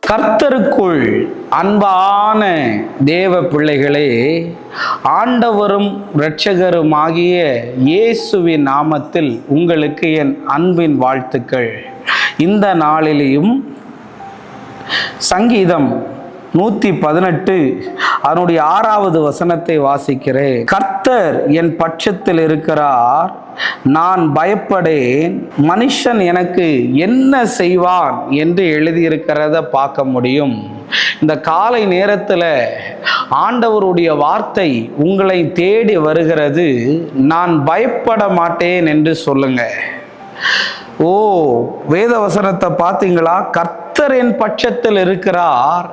கர்த்தருக்குள் அன்பான தேவ பிள்ளைகளே, ஆண்டவரும் இரட்சகருமாகிய இயேசுவின் நாமத்தில் உங்களுக்கு என் அன்பின் வாழ்த்துக்கள். இந்த நாளிலேயும் சங்கீதம் 118 அதனுடைய 6வது வசனத்தை வாசிக்கிறேன். கர்த்தர் என் பட்சத்தில் இருக்கிறார், நான் பயப்படேன். மனுஷன் எனக்கு என்ன செய்வான் என்று எழுதியிருக்கிறத பார்க்க முடியும். இந்த காலை நேரத்தில் ஆண்டவருடைய வார்த்தை உங்களை தேடி வருகிறது. நான் பயப்பட மாட்டேன் என்று சொல்லுங்க. வேத வசனத்தை பார்த்தீங்களா? கர்த்தர் என் பட்சத்தில் இருக்கிறார்,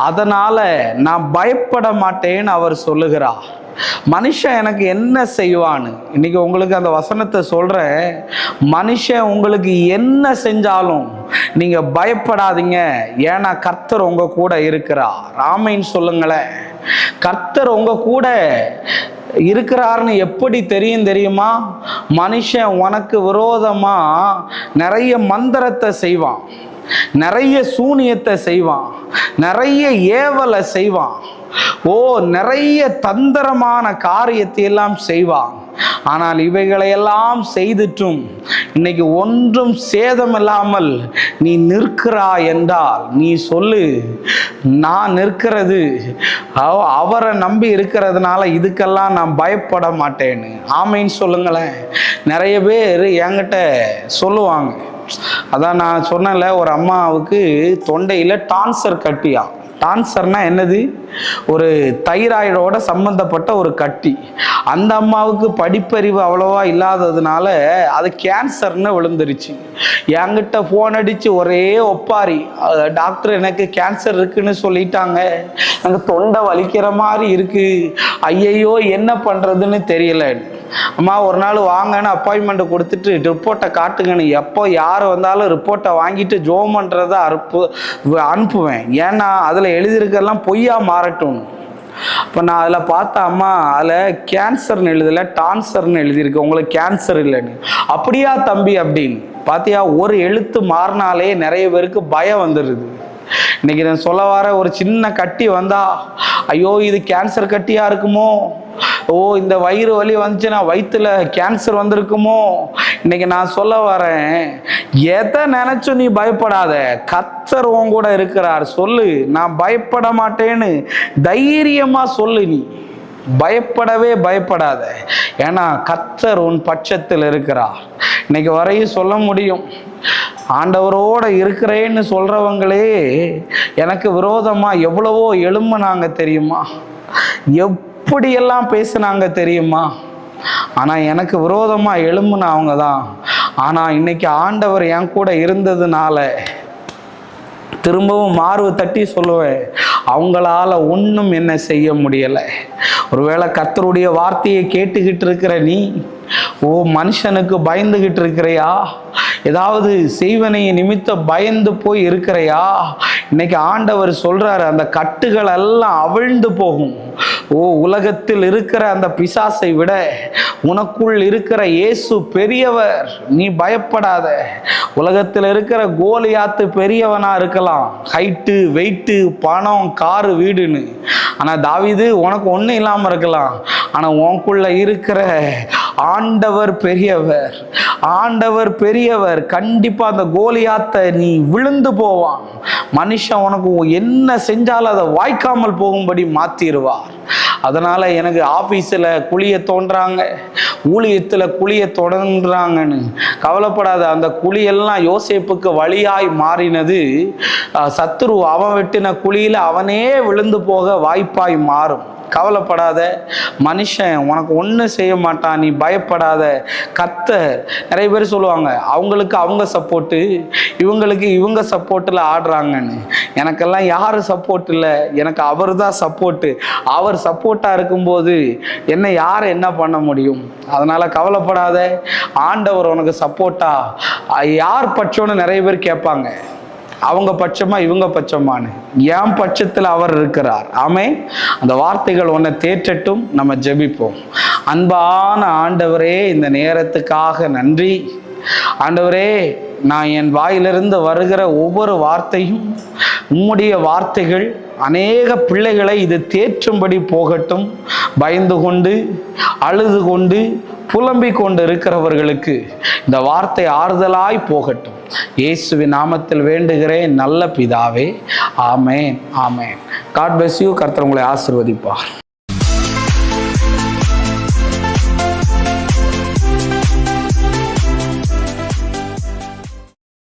அதனால நான் பயப்பட மாட்டேன்னு அவர் சொல்லுகிறார். மனுஷன் எனக்கு என்ன செய்வான்னு இன்னைக்கு உங்களுக்கு அந்த வசனத்தை சொல்றேன். மனுஷன் உங்களுக்கு என்ன செஞ்சாலும் நீங்க பயப்படாதீங்க, ஏன்னா கர்த்தர் உங்க கூட இருக்கிறார். ஆமைன்னு சொல்லுங்களேன். கர்த்தர் உங்க கூட இருக்கிறார்னு எப்படி தெரியுமா? மனுஷன் உனக்கு விரோதமா நிறைய மந்திரத்தை செய்வான், நிறைய சூனியத்தை செய்வான், நிறைய ஏவலை செய்வான், நிறைய தந்திரமான காரியத்தை எல்லாம் செய்வான். ஆனால் இவைகளையெல்லாம் செய்துட்டும் இன்னைக்கு ஒன்றும் சேதமில்லாமல் நீ நிற்கிறாய் என்றால் நீ சொல்லு, நான் நிற்கிறது அவரை நம்பி இருக்கிறதுனால இதுக்கெல்லாம் நான் பயப்பட மாட்டேன்னு. ஆமைன்னு சொல்லுங்களேன். நிறைய பேர் என்கிட்ட சொல்லுவாங்க, அதான் நான் சொன்னேன்ல, ஒரு அம்மாவுக்கு தொண்டையில் டான்சர் கட்டியா. டான்சர்னா என்னது? ஒரு தைராய்டோட சம்பந்தப்பட்ட ஒரு கட்டி. அந்த அம்மாவுக்கு படிப்பறிவு அவ்வளோவா இல்லாததுனால அது கேன்சர்னு விழுந்துருச்சு. என்கிட்ட ஃபோன் அடித்து ஒரே ஒப்பாரி, டாக்டர் எனக்கு கேன்சர் இருக்குன்னு சொல்லிட்டாங்க, எனக்கு தொண்டை வலிக்கிற மாதிரி இருக்கு, ஐயையோ என்ன பண்ணுறதுன்னு தெரியல. அம்மா ஒரு நாள் வாங்கன்னு அப்பாயின்மெண்ட் கொடுத்துட்டு ரிப்போர்ட்டை காட்டுங்கன்னு, எப்போ யார் வந்தாலும் ரிப்போர்ட்டை வாங்கிட்டு ஜோம் பண்ணுறதை அனுப்புவேன். ஏன்னா அதில் எழுதியிருக்கெல்லாம் பொய்யா மாறட்டும்னு. இப்போ நான் அதில் பார்த்தா, அம்மா அதில் கேன்சர்னு எழுதலை, டான்சர்னு எழுதியிருக்கு, உங்களுக்கு கேன்சர் இல்லைன்னு. அப்படியா தம்பி அப்படின்னு பார்த்தியா? ஒரு எழுத்து மாறினாலே நிறைய பேருக்கு பயம் வந்துடுது. இன்னைக்கு நான் சொல்ல வர ஒரு சின்ன கட்டி வந்தா, ஐயோ இது கேன்சர் கட்டியா இருக்குமோ, இந்த வயிறு வலி வந்துச்சுன்னா வயிற்றுல கேன்சர் வந்திருக்குமோ. இன்னைக்கு நான் சொல்ல வரேன், எதை நினைச்சும் நீ பயப்படாத, கர்த்தர் உன் கூட இருக்கிறார். சொல்லு, நான் பயப்பட மாட்டேன்னு தைரியமா சொல்லு. நீ பயப்படவே பயப்படாத, ஏன்னா கர்த்தர் உன் பட்சத்தில் இருக்கிறார். இன்னைக்கு வரையும் சொல்ல முடியும், ஆண்டவரோட இருக்கிறேன்னு சொல்றவங்களே எனக்கு விரோதமா எவ்வளவோ எழும்புனாங்க தெரியுமா, எப்படியெல்லாம் பேசுனாங்க தெரியுமா. ஆனால் எனக்கு விரோதமாக எழும்புன அவங்க தான். ஆனால் இன்னைக்கு ஆண்டவர் என் கூட இருந்ததுனால திரும்பவும் மார்பு தட்டி சொல்லுவேன், அவங்களால ஒன்றும் என்ன செய்ய முடியலை. ஒருவேளை கர்த்தருடைய வார்த்தையை கேட்டுக்கிட்டு இருக்கிற நீ மனுஷனுக்கு பயந்துகிட்டு இருக்கிறையா? ஏதாவது செய்வனை நிமித்த பயந்து போய் இருக்கிறையா? இன்னைக்கு ஆண்டவர் சொல்றாரு, அந்த கட்டுகள் எல்லாம் அவிழ்ந்து போகும். உலகத்தில் இருக்கிற அந்த பிசாசை விட உனக்குள் இருக்கிற இயேசு பெரியவர், நீ பயப்படாத. உலகத்தில் இருக்கிற கோலியாத்து பெரியவனா இருக்கலாம், ஹைட்டு வெயிட்டு பணம் காரு வீடுன்னு. ஆனால் தாவீது உனக்கு ஒன்றும் இல்லாமல் இருக்கலாம், ஆனால் உனக்குள்ள இருக்கிற ஆண்டவர் பெரியவர். ஆண்டவர் பெரியவர். கண்டிப்பா அந்த கோலியாத்தை நீ விழுந்து போவான். மனுஷன் உனக்கு என்ன செஞ்சாலும் அதை வாய்க்காமல் போகும்படி மாத்திடுவார். அதனால எனக்கு ஆபீஸில் குழிய தோன்றாங்க, ஊழியத்தில் குழிய தொடர்றாங்கன்னு கவலைப்படாத. அந்த குழியெல்லாம் யோசேப்புக்கு வழியாய் மாறினது. சத்துரு அவன் வெட்டின குழியில அவனே விழுந்து போக வாய்ப்பாய் மாறும். கவலைப்படாத, மனுஷன் உனக்கு ஒன்றும் செய்ய மாட்டான், நீ பயப்படாத. கர்த்தர், நிறைய பேர் சொல்லுவாங்க அவங்களுக்கு அவங்க சப்போர்ட்டு, இவங்களுக்கு இவங்க சப்போர்ட்டில் ஆடுறாங்கன்னு. எனக்கெல்லாம் யாரும் சப்போர்ட் இல்லை, எனக்கு அவர் தான் சப்போர்ட்டு. அவர் சப்போர்ட்டாக இருக்கும்போது யார் என்ன பண்ண முடியும்? அதனால் கவலைப்படாத, ஆண்டவர் உனக்கு சப்போர்ட்டா. யார் பட்சம்னு நிறைய பேர் கேட்பாங்க, அவங்க பட்சமா இவங்க பட்சமானு. என் பட்சத்தில் அவர் இருக்கிறார். ஆமென். அந்த வார்த்தைகள் உன்னை தேற்றட்டும். நம்ம ஜெபிப்போம். அன்பான ஆண்டவரே, இந்த நேரத்துக்காக நன்றி ஆண்டவரே. நான் என் வாயிலிருந்து வருகிற ஒவ்வொரு வார்த்தையும் உம்முடைய வார்த்தைகள் அநேக பிள்ளைகளை இது தேற்றும்படி போகட்டும். பயந்து கொண்டு அழுது கொண்டு புலம்பிக் கொண்டு இருக்கிறவர்களுக்கு இந்த வார்த்தை ஆறுதலாய் போகட்டும். இயேசுவின் நாமத்தில் வேண்டுகிறேன் நல்ல பிதாவே. ஆமேன், ஆமேன். God bless you. கர்த்தர் உங்களை ஆசீர்வதிப்பார்.